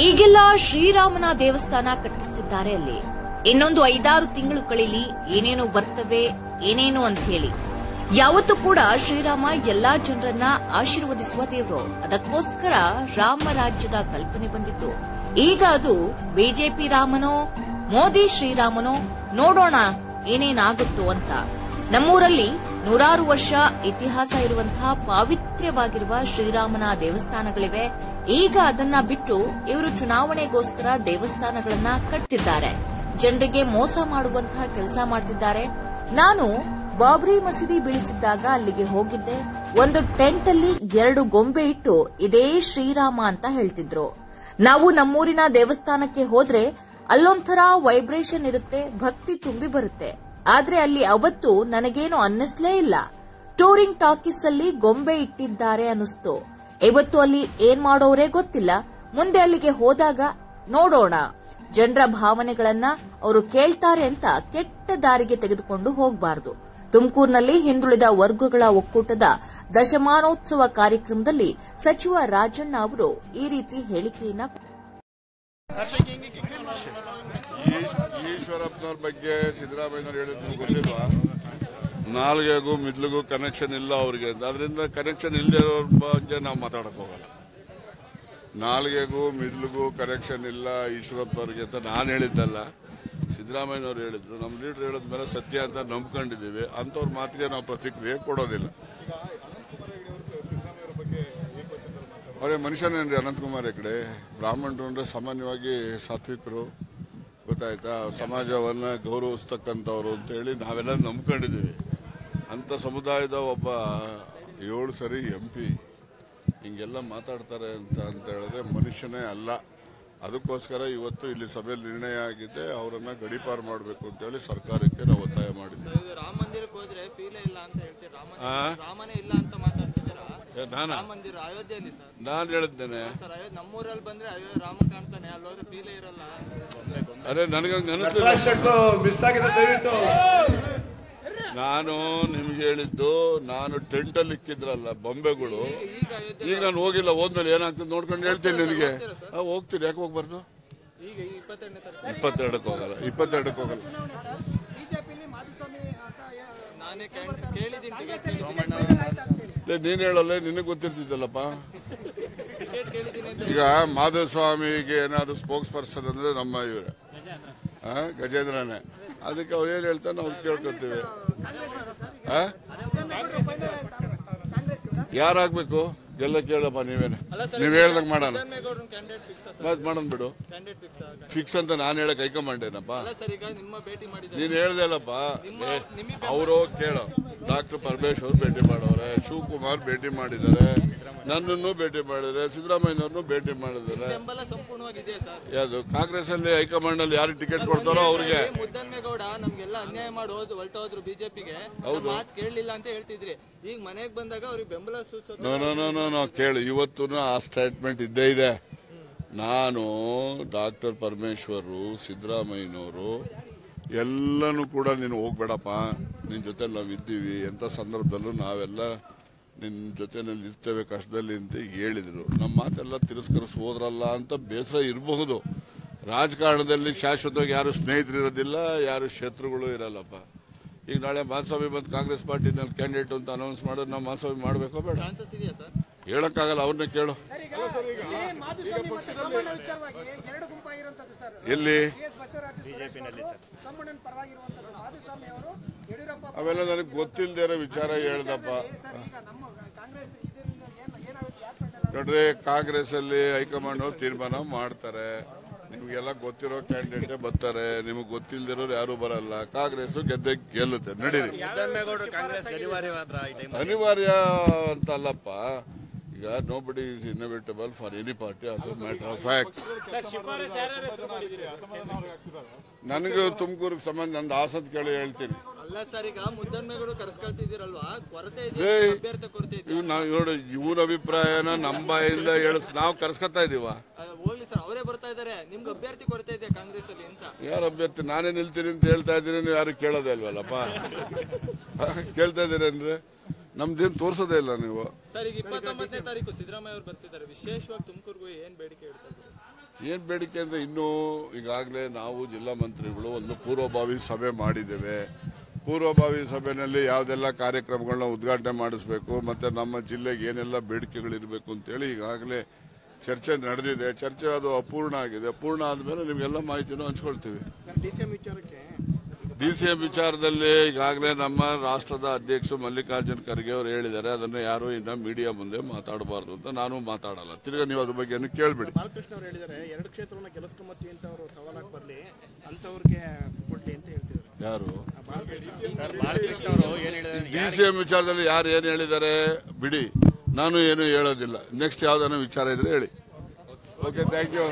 ಈಗೆಲ್ಲ ಶ್ರೀರಾಮನ ದೇವಸ್ಥಾನ ಕಟ್ಟಿಸುತ್ತಿದ್ದಾರೆ ಅಲ್ಲಿ. ಇನ್ನೊಂದು 5-6 ತಿಂಗಳು ಕಳೀಲಿ ಏನೇನು ಬರ್ತವೆ ಏನೇನು ಅಂತ ಹೇಳಿ. ಯಾವತ್ತೂ ಕೂಡ ಶ್ರೀರಾಮ ಎಲ್ಲಾ ಜನರನ್ನ ಆಶೀರ್ವದಿಸುವ ದೇವರು. ಅದಕ್ಕೋಸ್ಕರ ರಾಮ ರಾಜ್ಯದ ಕಲ್ಪನೆ ಬಂದಿತ್ತು. ಈಗ ಅದು ಬಿಜೆಪಿ ರಾಮನೋ ಮೋದಿ ಶ್ರೀರಾಮನೋ ನೋಡೋಣ ಏನೇನಾಗುತ್ತೋ ಅಂತ. ನಮ್ಮೂರಲ್ಲಿ 100 ವರ್ಷ ಇತಿಹಾಸ ಇರುವಂತಹ ಪಾವಿತ್ರ್ಯವಾಗಿರುವ ಶ್ರೀರಾಮನ ದೇವಸ್ಥಾನಗಳಿವೆ. ಈಗ ಅದನ್ನ ಬಿಟ್ಟು ಇವರು ಚುನಾವಣೆಗೋಸ್ಕರ ದೇವಸ್ಥಾನಗಳನ್ನ ಕಟ್ಟಿದ್ದಾರೆ. ಜನರಿಗೆ ಮೋಸ ಮಾಡುವಂತಹ ಕೆಲಸ ಮಾಡ್ತಿದ್ದಾರೆ. ನಾನು ಬಾಬ್ರಿ ಮಸೀದಿ ಬೀಳಿಸಿದ್ದಾಗ ಅಲ್ಲಿಗೆ ಹೋಗಿದ್ದೆ. ಒಂದು ಟೆಂಟ್ ಅಲ್ಲಿ 2 ಗೊಂಬೆ ಇಟ್ಟು ಇದೇ ಶ್ರೀರಾಮ ಅಂತ ಹೇಳ್ತಿದ್ರು. ನಾವು ನಮ್ಮೂರಿನ ದೇವಸ್ಥಾನಕ್ಕೆ ಹೋದ್ರೆ ಅಲ್ಲೊಂಥರ ವೈಬ್ರೇಷನ್ ಇರುತ್ತೆ, ಭಕ್ತಿ ತುಂಬಿ ಬರುತ್ತೆ. ಆದ್ರೆ ಅಲ್ಲಿ ಅವತ್ತು ನನಗೇನು ಅನ್ನಿಸ್ಲೇ ಇಲ್ಲ. ಟೂರಿಂಗ್ ಟಾಕೀಸ್ ಅಲ್ಲಿ ಗೊಂಬೆ ಇಟ್ಟಿದ್ದಾರೆ ಅನ್ನಿಸ್ತು. ಇವತ್ತು ಅಲ್ಲಿ ಏನ್ ಮಾಡೋರೇ ಗೊತ್ತಿಲ್ಲ. ಮುಂದೆ ಅಲ್ಲಿಗೆ ಹೋದಾಗ ನೋಡೋಣ. ಜನರ ಭಾವನೆಗಳನ್ನ ಅವರು ಕೇಳ್ತಾರೆ ಅಂತ ಕೆಟ್ಟ ದಾರಿಗೆ ತೆಗೆದುಕೊಂಡು ಹೋಗಬಾರದು. ತುಮಕೂರಿನಲ್ಲಿ ಹಿಂದುಳಿದ ವರ್ಗಗಳ ಒಕ್ಕೂಟದ ದಶಮಾನೋತ್ಸವ ಕಾರ್ಯಕ್ರಮದಲ್ಲಿ ಸಚಿವ ರಾಜಣ್ಣ ಅವರು ಈ ರೀತಿ ಹೇಳಿಕೆಯನ್ನ ಈಶ್ವರಪ್ಪನವ್ರ ಬಗ್ಗೆ ಸಿದ್ದರಾಮಯ್ಯನವ್ರು ಹೇಳಿದ್ರು ಗೊತ್ತಿಲ್ವಾ? ನಾಲ್ಗೆಗೂ ಮಿದ್ಲಿಗೂ ಕನೆಕ್ಷನ್ ಇಲ್ಲ ಅವ್ರಿಗೆ ಅಂತ. ಅದರಿಂದ ಕನೆಕ್ಷನ್ ಇಲ್ಲದಿರೋರ ಬಗ್ಗೆ ನಾವು ಮಾತಾಡಕ್ ಹೋಗಲ್ಲ. ನಾಲ್ಗೆಗೂ ಮಿದ್ಲಿಗೂ ಕನೆಕ್ಷನ್ ಇಲ್ಲ ಈಶ್ವರಪ್ಪನವ್ರಿಗೆ ಅಂತ ನಾನು ಹೇಳಿದ್ದಲ್ಲ, ಸಿದ್ದರಾಮಯ್ಯನವ್ರು ಹೇಳಿದ್ರು. ನಮ್ಮ ಲೀಡರ್ ಹೇಳಿದ್ಮೇಲೆ ಸತ್ಯ ಅಂತ ನಂಬ್ಕೊಂಡಿದ್ದೀವಿ. ಅಂಥವ್ರ ಮಾತಿಗೆ ನಾವು ಪ್ರತಿಕ್ರಿಯೆ ಕೊಡೋದಿಲ್ಲ. ಅವರೇ ಮನುಷ್ಯನೇನ್ರಿ ಅನಂತಕುಮಾರ್ ಹೆಗಡೆ. ಬ್ರಾಹ್ಮಣರು ಅಂದ್ರೆ ಸಾಮಾನ್ಯವಾಗಿ ಸಾತ್ವಿಕರು, ಗೊತ್ತಾಯ್ತಾ, ಸಮಾಜವನ್ನ ಗೌರವಿಸ್ತಕ್ಕಂಥವ್ರು ಅಂತೇಳಿ ನಾವೆಲ್ಲ ನಂಬ್ಕೊಂಡಿದ್ದೀವಿ. ಅಂಥ ಸಮುದಾಯದ ಒಬ್ಬ 7 ಸರಿ MP ಹಿಂಗೆಲ್ಲ ಮಾತಾಡ್ತಾರೆ ಅಂತ ಹೇಳಿದ್ರೆ ಮನುಷ್ಯನೇ ಅಲ್ಲ. ಅದಕ್ಕೋಸ್ಕರ ಇವತ್ತು ಇಲ್ಲಿ ಸಭೆಯಲ್ಲಿ ನಿರ್ಣಯ ಆಗಿದೆ, ಅವರನ್ನ ಗಡೀಪಾರು ಮಾಡಬೇಕು ಅಂತೇಳಿ ಸರ್ಕಾರಕ್ಕೆ ನಾವು ಒತ್ತಾಯ ಮಾಡಿದ್ದೀವಿ. ರಾಮ ಮಂದಿರಕ್ಕೆ ಹೋದ್ರೆ ಫೀಲೇ ಇಲ್ಲ ಅಂತ ಹೇಳ್ತೀವಿ. ರಾಮನೇ ಇಲ್ಲ ಅಂತ ಮಾತಾಡ್ತಿದ್ದೀರಾ? ರಾಮ ಮಂದಿರ ಅಯೋಧ್ಯೆಯಲ್ಲಿ ಸರ್ ನಾನು ಹೇಳಿದ್ದೇನೆ ಸರ್. ನಮ್ಮೂರಲ್ಲಿ ಬಂದ್ರೆ ರಾಮ ಕಾಣ್ತಾನೆ, ಅಲ್ಲಿ ಹೋದ್ರೆ ಫೀಲೇ ಇರಲ್ಲ. ಅರೆ ನನಗಂಗ ನಾನು ನಿಮ್ಗೆ ಹೇಳಿದ್ದು, ನಾನು ಟೆಂಟ್ ಅಲ್ಲಿ ಇಕ್ಕಿದ್ರಲ್ಲ ಬೊಂಬೆಗಳು. ಈಗ ನಾನು ಹೋಗಿಲ್ಲ, ಹೋದ್ಮೇಲೆ ಏನಾಗ್ತದೆ ನೋಡ್ಕೊಂಡು ಹೇಳ್ತೀನಿ ನಿನಗೆ. ಹೋಗ್ತೀರಿ, ಯಾಕೆ ಹೋಗ್ಬಾರ್ದು? 22ಕ್ಕೆ ಹೋಗಲ್ಲ, 22ಕ್ಕೆ ಹೋಗಲ್ಲ. ನೀನ್ ಹೇಳಲ್ಲ, ನಿನಗೆ ಗೊತ್ತಿರ್ತಿದ್ದಲ್ಲಪ್ಪ. ಈಗ ಮಾಧುಸ್ವಾಮಿಗೆ ಏನಾದ್ರು ಸ್ಪೋಕ್ಸ್ ಪರ್ಸನ್ ಅಂದ್ರೆ ನಮ್ಮ ಇವ್ರೆ ಗಜೇಂದ್ರನೇ. ಅದಕ್ಕೆ ಅವ್ರು ಏನ್ ಹೇಳ್ತಾರೆ ನಾವು ಕೇಳ್ಕೊತೀವಿ. ಯಾರಾಗ್ಬೇಕು ಎಲ್ಲ ಕೇಳಪ್ಪ, ನೀವೇನೆ ನೀವ್ ಹೇಳ್ದಾಗ ಮಾಡೋಣ, ಮಾಡೋಣ ಬಿಡು. ಫಿಕ್ಸ್ ಅಂತ ನಾನು ಹೇಳಕ್ ಹೈಕಮಾಂಡ್ ಏನಪ್ಪ? ನೀನ್ ಹೇಳ್ದಲ್ಲಪ್ಪ. ಅವರು ಕೇಳೋ ಡಾಕ್ಟರ್ ಪರಮೇಶ್ವರ್ ಭೇಟಿ ಮಾಡವ್ರೆ, ಶಿವಕುಮಾರ್ ಭೇಟಿ ಮಾಡಿದ್ದಾರೆ, ನನ್ನನ್ನು ಭೇಟಿ ಮಾಡಿದ್ದಾರೆ, ಸಿದ್ದರಾಮಯ್ಯನವ್ರನ್ನು ಭೇಟಿ ಮಾಡಿದ್ದಾರೆ. ಯಾವುದು ಕಾಂಗ್ರೆಸ್ ಅಲ್ಲಿ ಹೈಕಮಾಂಡ್ ಅಲ್ಲಿ ಯಾರು ಟಿಕೆಟ್ ಕೊಡ್ತಾರೋ ಅವ್ರಿಗೆ. ಮುದ್ದನ್ಮೇಗೌಡ ನಮ್ಗೆಲ್ಲ ಅನ್ಯಾಯ ಮಾಡಿ ಹೊರಟೋದ್ರು ಬಿಜೆಪಿಗೆ, ಮಾತು ಕೇಳಲಿಲ್ಲ ಅಂತ ಹೇಳ್ತಿದ್ರಿ. ಈಗ ಮನೆಗೆ ಬಂದಾಗ ಅವ್ರಿಗೆ ಬೆಂಬಲ ಸೂಚಿಸೋದು. ನೋ ಕೇಳಿ, ಇವತ್ತು ಆ ಸ್ಟೇಟ್ಮೆಂಟ್ ಇದ್ದೇ ಇದೆ. ನಾನು ಡಾಕ್ಟರ್ ಪರಮೇಶ್ವರು, ಸಿದ್ದರಾಮಯ್ಯನವರು ಎಲ್ಲನೂ ಕೂಡ ನೀನು ಹೋಗ್ಬೇಡಪ್ಪ, ನಿನ್ ಜೊತೆ ನಾವಿದ್ದೀವಿ, ಎಂಥ ಸಂದರ್ಭದಲ್ಲೂ ನಾವೆಲ್ಲ ನಿನ್ನ ಜೊತೆನಲ್ಲಿ ಇರ್ತೇವೆ ಕಷ್ಟದಲ್ಲಿ ಅಂತ ಹೇಳಿದ್ರು. ನಮ್ಮ ಮಾತೆಲ್ಲ ತಿರಸ್ಕರಿಸಿ ಹೋದ್ರಲ್ಲ ಅಂತ ಬೇಸರ ಇರಬಹುದು. ರಾಜಕಾರಣದಲ್ಲಿ ಶಾಶ್ವತವಾಗಿ ಯಾರು ಸ್ನೇಹಿತರಿರೋದಿಲ್ಲ, ಯಾರು ಶತ್ರುಗಳು ಇರಲ್ಲಪ್ಪ. ಈಗ ನಾಳೆ ಮಾಧುಸ್ವಾಮಿ ಬಂದು ಕಾಂಗ್ರೆಸ್ ಪಾರ್ಟಿನಲ್ಲಿ ಕ್ಯಾಂಡಿಡೇಟ್ ಅಂತ ಅನೌನ್ಸ್ ಮಾಡಿದ್ರೆ ನಾವು ಮಾಧುಸ್ವಾಮಿ ಮಾಡಬೇಕೋ ಬೇಡ? ಹೇಳಕ್ಕಾಗಲ್ಲ, ಅವ್ರನ್ನ ಕೇಳು. ಎಲ್ಲಿ ಅವೆಲ್ಲ ನನಗೆ ಗೊತ್ತಿಲ್ಲದೆ ಇರೋ ವಿಚಾರ ಹೇಳ್ದಪ್ಪ. ನೋಡ್ರಿ, ಕಾಂಗ್ರೆಸ್ ಅಲ್ಲಿ ಹೈಕಮಾಂಡ್ ಅವ್ರು ತೀರ್ಮಾನ ಮಾಡ್ತಾರೆ. ನಿಮ್ಗೆಲ್ಲ ಗೊತ್ತಿರೋ ಕ್ಯಾಂಡಿಡೇಟ್ ಬರ್ತಾರೆ, ನಿಮಗೆ ಗೊತ್ತಿಲ್ದಿರೋರು ಯಾರು ಬರಲ್ಲ. ಕಾಂಗ್ರೆಸ್ ಗೆಲ್ಲುತ್ತೆ, ನಡೀರಿ. ಅನಿವಾರ್ಯ ಅಂತ ಅಲ್ಲಪ್ಪ. ಈಗ nobody is inevitable for any party as a matter of fact. ನನಗೆ ತುಮಕೂರಿಗೆ ಸಂಬಂಧ ನಂದು ಆಸತ್ ಕೇಳಿ ಹೇಳ್ತೀನಿ. ನೋಡಿ, ಇವನ ಅಭಿಪ್ರಾಯನ ನಮ್ಮ ಬಾಯಿಂದ ನಾವು ಕರ್ಸ್ಕೊತಾ ಇದೀವ. ಅವರೇ ಬರ್ತಾ ಇದಾರೆ, ನಿಮ್ಗೆ ಅಭ್ಯರ್ಥಿ ಕೊರತೆ ಇದೆ ಕಾಂಗ್ರೆಸ್ ಅಲ್ಲಿ ಅಂತ. ಯಾರು ಅಭ್ಯರ್ಥಿ? ನಾನೇ ನಿಲ್ತೀನಿ ಅಂತ ಹೇಳ್ತಾ ಇದ್ದೀನಿ, ನೀವು ಯಾರು ಕೇಳೋದೇ ಇಲ್ವಲ್ಲಪ್ಪ. ಕೇಳ್ತಾ ಇದ್ದೀರಿ ಅಂದ್ರೆ ನಮ್ದೇನು ತೋರ್ಸೋದೇ ಇಲ್ಲ ನೀವು. ಸರ್, ಈಗ 29ನೇ ತಾರೀಕು ಸಿದ್ದರಾಮಯ್ಯ ಅವರು ಬರ್ತಿದ್ದಾರೆ, ವಿಶೇಷವಾಗಿ ತುಮಕೂರಿಗೂ ಏನ್ ಬೇಡಿಕೆ ಇಡ್ತಾ ಇದ್ದಾರೆ? ಏನ್ ಬೇಡಿಕೆ ಅಂದ್ರೆ ಇನ್ನೂ ಈಗಾಗಲೇ ನಾವು ಜಿಲ್ಲಾ ಮಂತ್ರಿಗಳು ಒಂದು ಪೂರ್ವಭಾವಿ ಸಭೆ ಮಾಡಿದ್ದೇವೆ. ಪೂರ್ವಭಾವಿ ಸಭೆಯಲ್ಲಿ ಯಾವುದೆಲ್ಲ ಕಾರ್ಯಕ್ರಮಗಳನ್ನ ಉದ್ಘಾಟನೆ ಮಾಡಿಸಬೇಕು ಮತ್ತೆ ನಮ್ಮ ಜಿಲ್ಲೆಗೆ ಏನೆಲ್ಲ ಬೇಡಿಕೆಗಳಿರಬೇಕು ಅಂತೇಳಿ ಈಗಾಗಲೇ ಚರ್ಚೆ ನಡೆದಿದೆ. ಚರ್ಚೆ ಅದು ಅಪೂರ್ಣ ಆಗಿದೆ. ಪೂರ್ಣ ಆದ್ಮೇಲೆ ನಿಮ್ಗೆಲ್ಲ ಮಾಹಿತಿನೂ ಹಂಚ್ಕೊಳ್ತೀವಿ. ಡಿಸಿಎಂ ವಿಚಾರದಲ್ಲಿ ಈಗಾಗಲೇ ನಮ್ಮ ರಾಷ್ಟ್ರದ ಅಧ್ಯಕ್ಷ ಮಲ್ಲಿಕಾರ್ಜುನ್ ಖರ್ಗೆ ಅವರು ಹೇಳಿದ್ದಾರೆ, ಅದನ್ನು ಯಾರು ಇನ್ನ ಮೀಡಿಯಾ ಮುಂದೆ ಮಾತಾಡಬಾರ್ದು ಅಂತ. ನಾನು ಮಾತಾಡಲ್ಲ. ತಿರ್ಗಾ ನೀವು ಅದ್ರ ಬಗ್ಗೆ ಕೇಳ್ಬಿಡಿ. ಬಾಲಕೃಷ್ಣ ಅವರು ಹೇಳಿದ್ದಾರೆ 2 ಕ್ಷೇತ್ರವನ್ನ ಗೆಲ್ಲಿಸ್ಕೊಂಬತ್ತಿ ಅಂತ ಅವರು ಸವಾಲಾಗಿ ಬರಲಿ ಅಂತವ್ರಿಗೆ ಕೊಡ್ಲಿ ಅಂತ ಹೇಳ್ತಿದ್ದಾರೆ. ಯಾರು ಬಾಲಕೃಷ್ಣ ಅವರು ಏನ್ ಹೇಳಿದ್ದಾರೆ? ಡಿಸಿಎಂ ವಿಚಾರದಲ್ಲಿ ಯಾರು ಏನು ಹೇಳಿದ್ದಾರೆ ಬಿಡಿ, ನಾನು ಏನು ಹೇಳೋದಿಲ್ಲ. ನೆಕ್ಸ್ಟ್ ಯಾವ್ದಾನ ವಿಚಾರ ಇದ್ರೆ ಹೇಳಿ. Okay, thank you.